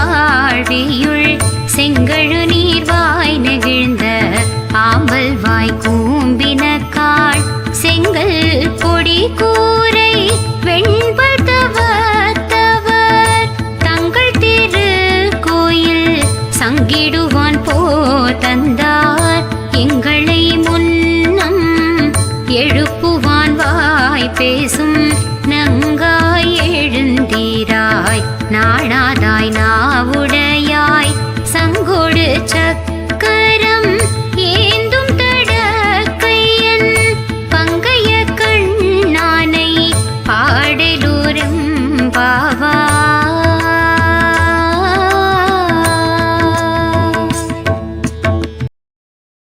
வாழ்வியுள் செங்கழு நீர்வாய் நெகிழ்ந்த ஆம்பல் வாய் கூம்பினக்காள் செங்கல் கொடி கூரை வெண்பல் தவர் தங்கள் திரு கோயில் சங்கிடுவான் போ தந்தார் எங்களை முன்னம் எழுப்புவான் வாய் பேசும் நங்காய் எழுந்தீராய் நாடாதாய்